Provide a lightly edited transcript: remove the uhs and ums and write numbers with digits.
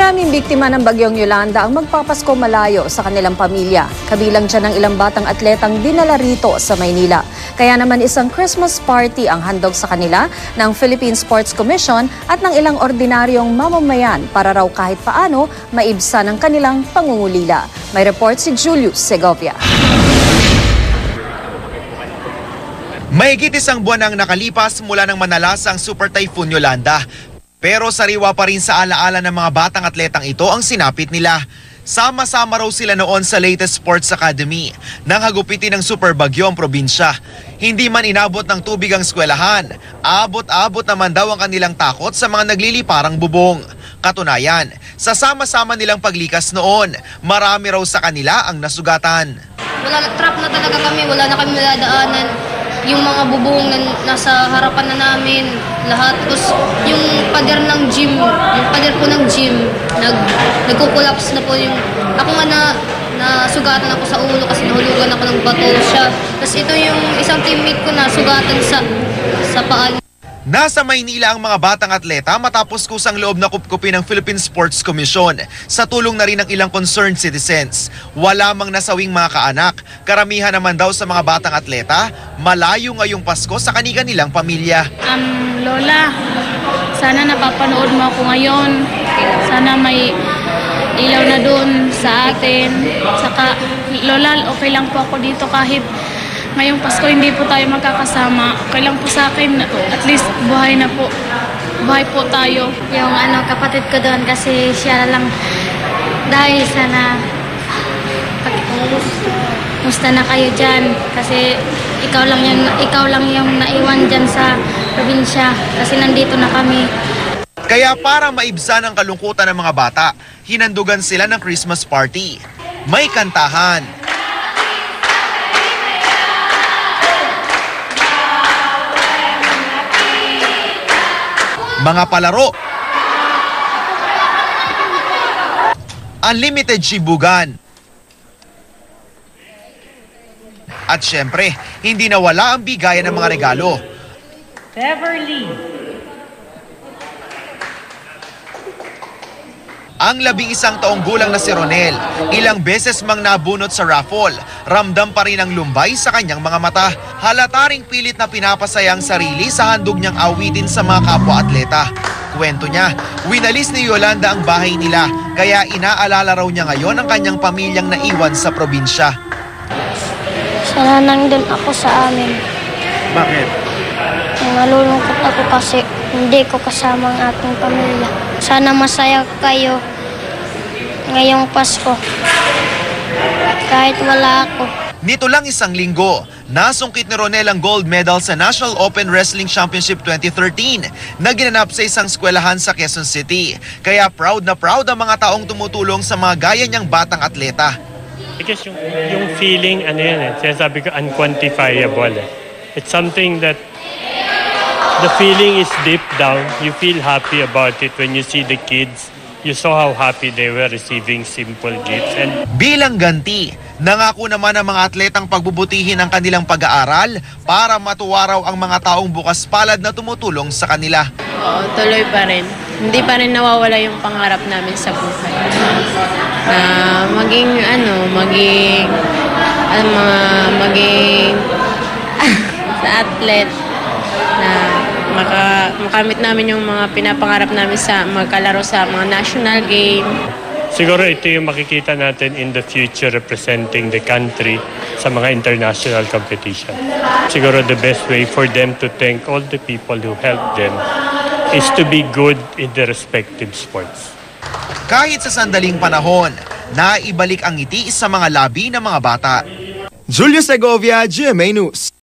Maraming biktima ng bagyong Yolanda ang magpapasko malayo sa kanilang pamilya. Kabilang dyan ang ilang batang atletang dinala rito sa Maynila. Kaya naman isang Christmas party ang handog sa kanila ng Philippine Sports Commission at ng ilang ordinaryong mamamayan para raw kahit paano maibsan ang kanilang pangungulila. May report si Julius Segovia. Mahigit isang buwan ang nakalipas mula nang manalas ang Super Typhoon Yolanda. Pero sariwa pa rin sa alaala ng mga batang atletang ito ang sinapit nila. Sama-sama raw sila noon sa latest sports academy nang hagupitin ng super bagyo ang probinsya. Hindi man inabot ng tubig ang eskwelahan, abot-abot naman daw ang kanilang takot sa mga nagliliparang bubong. Katunayan, sa sama-sama nilang paglikas noon, marami raw sa kanila ang nasugatan. Trap na talaga kami, wala na kami madadaanan. Yung mga bubong na nasa harapan na namin, lahat. Tapos yung pader ng gym, yung pader po ng gym, nagko-collapse na po yung... Ako nga nasugatan ako sa ulo kasi nahulugan ako ng bato siya. Tapos ito yung isang teammate ko na sugatan sa paa. Nasa Maynila ang mga batang atleta matapos kusang loob na kupkupin ng Philippine Sports Commission sa tulong na rin ng ilang concerned citizens. Wala mang nasawing mga kaanak, karamihan naman daw sa mga batang atleta, malayo ngayong Pasko sa kanilang pamilya. Lola, sana napapanood mo ako ngayon. Sana may ilaw na doon sa atin. Saka, Lola, okay lang po ako dito kahit ngayong Pasko hindi po tayo magkakasama. Okay lang po sa akin, at least buhay na po. Buhay po tayo. Yung kapatid ko doon kasi siya lang dahil sana musta na kayo dyan kasi ikaw lang yung naiwan dyan sa probinsya kasi nandito na kami. Kaya para maibsan ang kalungkutan ng mga bata, hinandugan sila ng Christmas party. May kantahan, mga palaro, unlimited shibugan, at syempre, hindi nawala ang bigayan ng mga regalo. Beverly. Ang 11 taong gulang na si Ronel, ilang beses mang nabunot sa raffle, ramdam pa rin ang lumbay sa kanyang mga mata. Halata ring pilit na pinapasaya ang sarili sa handog niyang awitin sa mga kapwa-atleta. Kwento niya, winalis ni Yolanda ang bahay nila, kaya inaalala raw niya ngayon ang kanyang pamilyang naiwan sa probinsya. Sana nandun ako sa amin. Bakit? Nalulungkot ako kasi hindi ko kasama ang ating pamilya. Sana masaya kayo ngayong Pasko. Kahit wala ako. Nito lang isang linggo, nasungkit ni Ronel ang gold medal sa National Open Wrestling Championship 2013 na ginanap sa isang eskwelahan sa Quezon City. Kaya proud na proud ang mga taong tumutulong sa mga gaya niyang batang atleta. Because yung feeling, sinasabi ko, unquantifiable. It's something that the feeling is deep down. You feel happy about it when you see the kids. You saw how happy they were receiving simple gifts. And bilang ganti, nangako naman ang mga atletang pagbubutihin ang kanilang pag-aaral para matuwa raw ang mga taong bukas palad na tumutulong sa kanila. Oo, tuloy pa rin. Hindi pa rin nawawala yung pangarap namin sa buhay. Maging sa athlete na makamit namin yung mga pinapangarap namin sa magkalaro sa mga national game. siguro ito yung makikita natin in the future representing the country sa mga international competition. Siguro the best way for them to thank all the people who helped them is to be good in the respective sports. Kahit sa sandaling panahon, naibalik ang ngiti sa mga labi ng mga bata. Julius Segovia, GMA News.